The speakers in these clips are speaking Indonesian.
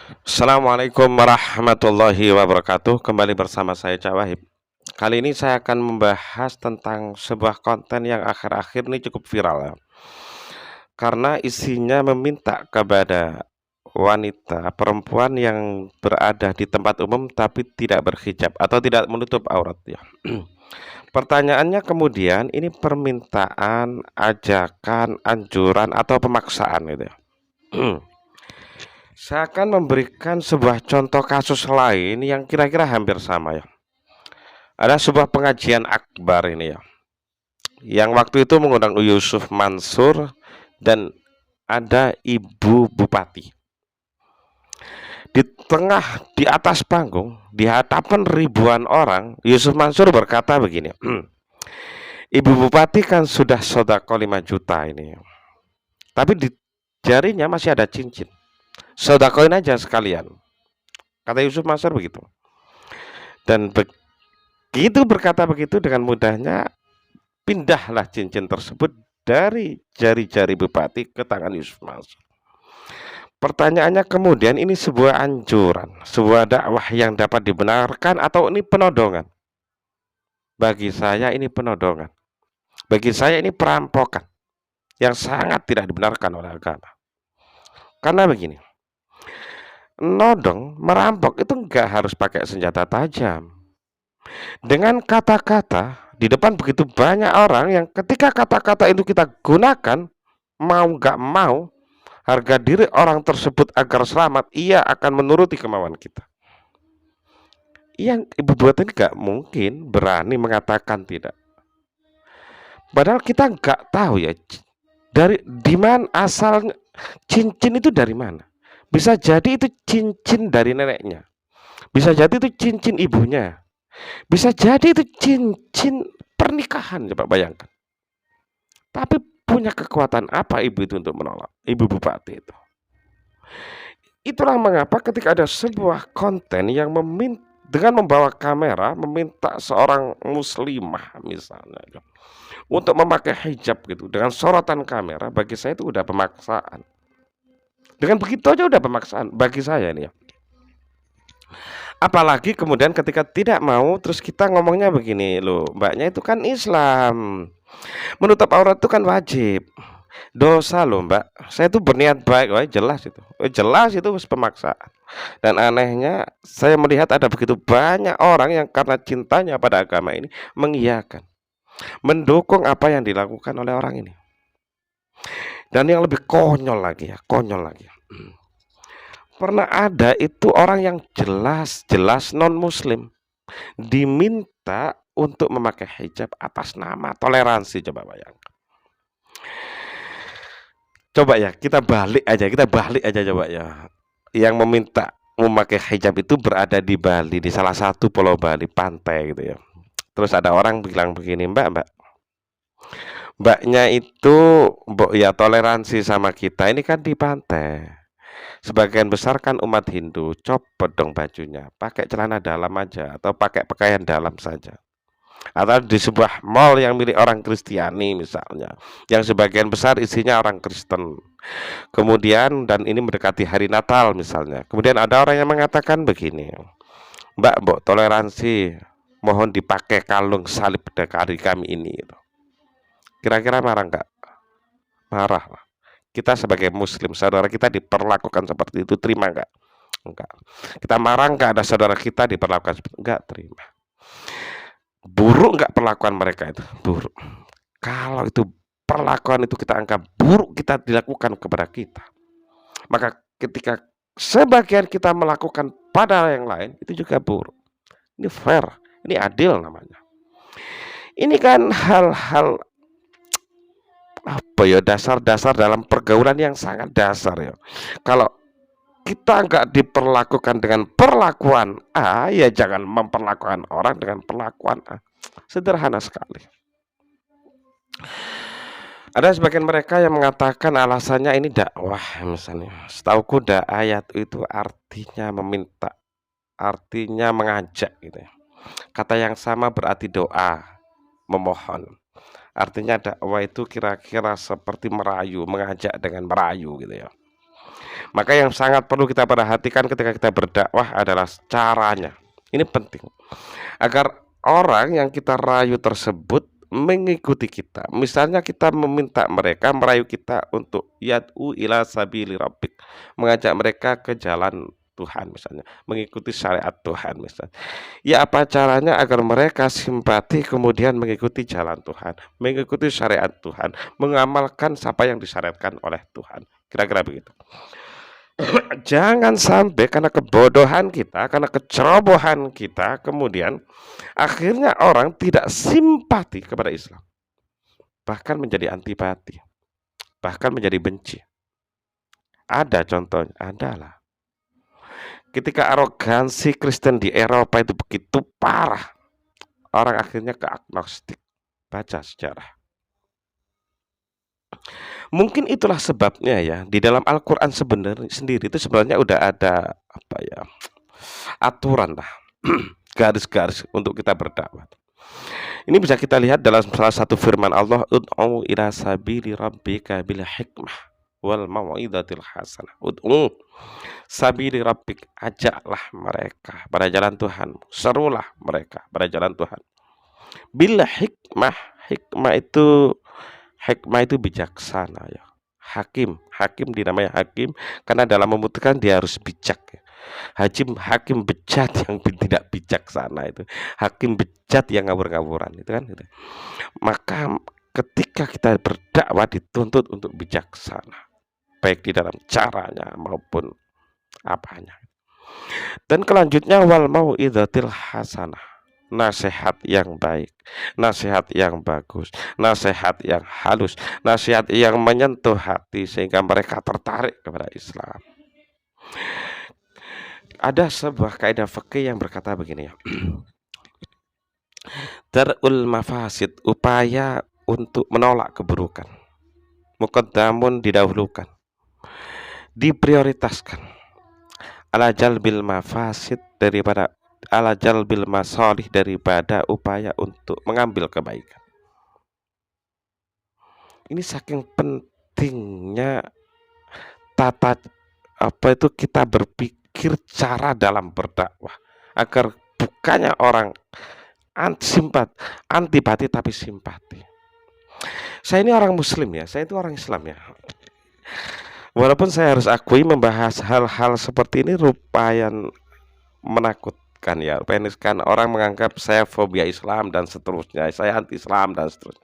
Assalamualaikum warahmatullahi wabarakatuh. Kembali bersama saya Cak Wahib. Kali ini saya akan membahas tentang sebuah konten yang akhir-akhir ini cukup viral ya. Karena isinya meminta kepada wanita perempuan yang berada di tempat umum tapi tidak berhijab atau tidak menutup aurat ya. Pertanyaannya kemudian ini permintaan, ajakan, anjuran atau pemaksaan gitu ya. Saya akan memberikan sebuah contoh kasus lain yang kira-kira hampir sama ya. Ada sebuah pengajian akbar ini ya, yang waktu itu mengundang Yusuf Mansur dan ada Ibu Bupati. Di atas panggung, di hadapan ribuan orang, Yusuf Mansur berkata begini, Ibu Bupati kan sudah sodako 5 juta ini, tapi di jarinya masih ada cincin. Sodakoin aja sekalian, kata Yusuf Mansur begitu. Dan begitu berkata begitu, dengan mudahnya pindahlah cincin tersebut dari jari-jari bupati ke tangan Yusuf Mansur. Pertanyaannya kemudian, ini sebuah anjuran, sebuah dakwah yang dapat dibenarkan atau ini penodongan? Bagi saya ini penodongan. Bagi saya ini perampokan yang sangat tidak dibenarkan oleh agama. Karena begini, nodong, merampok itu enggak harus pakai senjata tajam. Dengan kata-kata di depan begitu banyak orang yang ketika kata-kata itu kita gunakan, mau nggak mau, harga diri orang tersebut agar selamat, ia akan menuruti kemauan kita. Yang ibu buat ini nggak mungkin berani mengatakan tidak. Padahal kita nggak tahu ya dari di mana asalnya cincin itu, dari mana. Bisa jadi itu cincin dari neneknya, bisa jadi itu cincin ibunya, bisa jadi itu cincin pernikahan, coba bayangkan. Tapi punya kekuatan apa ibu itu untuk menolak? Ibu bupati itu. Itulah mengapa ketika ada sebuah konten yang dengan membawa kamera meminta seorang muslimah misalnya untuk memakai hijab gitu dengan sorotan kamera, bagi saya itu udah pemaksaan. Dengan begitu aja udah pemaksaan bagi saya ini ya. Apalagi kemudian ketika tidak mau, terus kita ngomongnya begini, loh mbaknya itu kan Islam, menutup aurat itu kan wajib, dosa loh mbak, saya itu berniat baik. Wah, jelas itu, jelas itu pemaksaan. Dan anehnya saya melihat ada begitu banyak orang yang karena cintanya pada agama ini mengiyakan, mendukung apa yang dilakukan oleh orang ini. Dan yang lebih konyol lagi ya, konyol lagi, pernah ada itu orang yang jelas-jelas non muslim diminta untuk memakai hijab atas nama toleransi. Coba bayangkan. Coba ya, kita balik aja coba ya. Yang meminta memakai hijab itu berada di Bali, di salah satu pulau Bali, pantai gitu ya. Terus ada orang bilang begini, mbaknya itu mbok ya toleransi sama kita, ini kan di pantai. Sebagian besar kan umat Hindu, copot dong bajunya, pakai celana dalam aja atau pakai pakaian dalam saja. Atau di sebuah mall yang milik orang Kristiani misalnya, yang sebagian besar isinya orang Kristen. Kemudian dan ini mendekati hari Natal misalnya. Kemudian ada orang yang mengatakan begini, mbok toleransi, mohon dipakai kalung salib pada hari kami ini. Kira-kira marah nggak? Marah lah. Kita sebagai muslim, saudara kita diperlakukan seperti itu, terima nggak? Enggak. Kita marah nggak ada saudara kita diperlakukan seperti itu? Enggak terima. Buruk nggak perlakuan mereka itu? Buruk. Kalau itu perlakuan itu kita anggap buruk, kita dilakukan kepada kita, maka ketika sebagian kita melakukan pada yang lain, itu juga buruk. Ini fair, ini adil namanya. Ini kan hal-hal apa ya, dasar-dasar dalam pergaulan yang sangat dasar ya. Kalau kita nggak diperlakukan dengan perlakuan A, ya jangan memperlakukan orang dengan perlakuan A. Sederhana sekali. Ada sebagian mereka yang mengatakan alasannya ini dakwah misalnya. Setauku ayat itu artinya meminta, artinya mengajak gitu ya. Kata yang sama berarti doa, memohon. Artinya dakwah itu kira-kira seperti merayu, mengajak dengan merayu gitu ya. Maka yang sangat perlu kita perhatikan ketika kita berdakwah adalah caranya. Ini penting agar orang yang kita rayu tersebut mengikuti kita. Misalnya kita meminta mereka merayu kita untuk yad'u ila sabili rabbik, mengajak mereka ke jalan Tuhan misalnya, mengikuti syariat Tuhan misalnya. Ya apa caranya agar mereka simpati kemudian mengikuti jalan Tuhan, mengikuti syariat Tuhan, mengamalkan apa yang disyariatkan oleh Tuhan. Kira-kira begitu. Jangan sampai karena kebodohan kita, karena kecerobohan kita, kemudian akhirnya orang tidak simpati kepada Islam, bahkan menjadi antipati, bahkan menjadi benci. Ada contohnya, adalah ketika arogansi Kristen di Eropa itu begitu parah, orang akhirnya ke agnostik. Baca sejarah. Mungkin itulah sebabnya ya, di dalam Al-Quran sendiri itu sebenarnya udah ada apa ya, aturan lah, garis-garis untuk kita berdakwah. Ini bisa kita lihat dalam salah satu firman Allah, ud'u ila sabili rabbika bil hikmah wal mau'izatil hasanah. Ud'u sabili rabbik, ajaklah mereka pada jalan Tuhan, serulah mereka pada jalan Tuhan. Bil hikmah, hikmah itu bijaksana ya. Hakim dinamai hakim karena dalam memutuskan dia harus bijak ya. Hakim bejat yang tidak bijaksana itu. Hakim bejat yang ngawur-ngawuran itu kan gitu. Maka ketika kita berdakwah dituntut untuk bijaksana, baik di dalam caranya maupun apanya. Dan kelanjutnya wal mau'izatil hasanah, nasihat yang baik, nasihat yang bagus, nasihat yang halus, nasihat yang menyentuh hati sehingga mereka tertarik kepada Islam. Ada sebuah kaidah fikih yang berkata begini ya. Darul mafasid, upaya untuk menolak keburukan, muqaddamun didahulukan, diprioritaskan, ala jalbil mafasid daripada ala jalbil masalih daripada upaya untuk mengambil kebaikan. Ini saking pentingnya kita berpikir cara dalam berdakwah agar bukannya orang antipati tapi simpati. Saya ini orang muslim ya, saya itu orang Islam ya. Walaupun saya harus akui membahas hal-hal seperti ini lumayan menakutkan ya. Kan orang menganggap saya fobia Islam dan seterusnya, saya anti Islam dan seterusnya.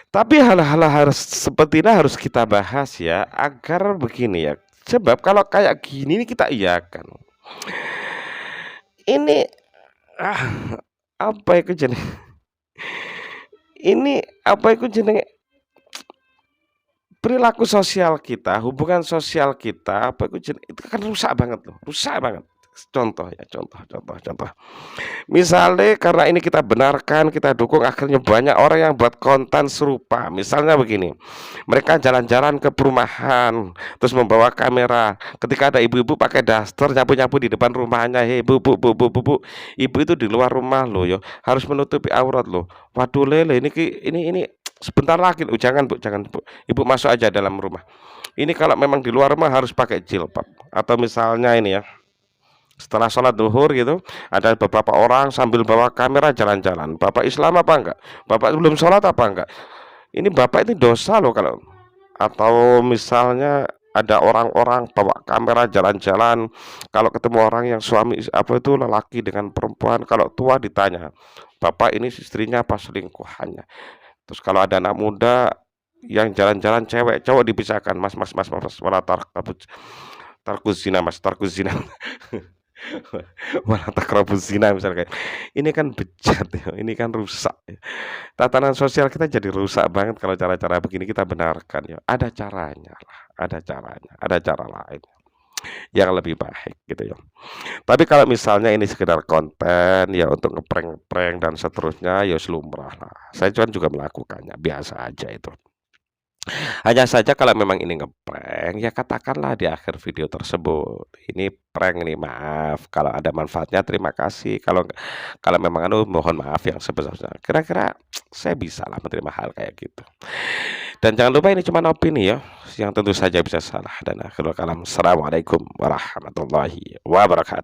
Tapi hal-hal seperti ini harus kita bahas ya, agar begini ya. Sebab kalau kayak gini ini kita iyakan. Ini apa itu jeneng? Ini apa itu jeneng? Perilaku sosial kita, hubungan sosial kita, apa itu jeneng? Itu kan rusak banget loh, rusak banget. Contoh. Misalnya karena ini kita benarkan, kita dukung, akhirnya banyak orang yang buat konten serupa. Misalnya begini, mereka jalan-jalan ke perumahan, terus membawa kamera. Ketika ada ibu-ibu pakai daster nyapu-nyapu di depan rumahnya, hei bu, ibu itu di luar rumah loh, yo harus menutupi aurat loh. Waduh lele, ini sebentar lagi loh, jangan bu, ibu masuk aja dalam rumah. Ini kalau memang di luar rumah harus pakai jilbab. Atau misalnya ini ya, setelah sholat duhur gitu, ada beberapa orang sambil bawa kamera jalan-jalan. Bapak Islam apa enggak? Bapak belum sholat apa enggak? Ini bapak ini dosa loh kalau. Atau misalnya ada orang-orang bawa kamera jalan-jalan, kalau ketemu orang yang suami apa itu lelaki dengan perempuan, kalau tua ditanya, bapak ini istrinya apa selingkuhannya? Terus kalau ada anak muda yang jalan-jalan cewek cowok dipisahkan, mas wala tarkuz zina, mas tarkuz zina. Malah takrabuz zina misalnya, ini kan bejat ya, ini kan rusak ya. Tatanan sosial kita jadi rusak banget kalau cara-cara begini kita benarkan ya. Ada caranya lah, ada cara lain yang lebih baik gitu ya. Tapi kalau misalnya ini sekedar konten ya untuk ngeprank dan seterusnya ya selumrah lah. Saya juga melakukannya, biasa aja itu. Hanya saja kalau memang ini ngeprank, ya katakanlah di akhir video tersebut, "Ini prank nih, maaf. Kalau ada manfaatnya terima kasih, kalau memang mohon maaf yang sebesar-besarnya." Kira-kira saya bisalah menerima hal kayak gitu. Dan jangan lupa ini cuma opini ya, yang tentu saja bisa salah dan akhirul kalam. Assalamualaikum warahmatullahi wabarakatuh.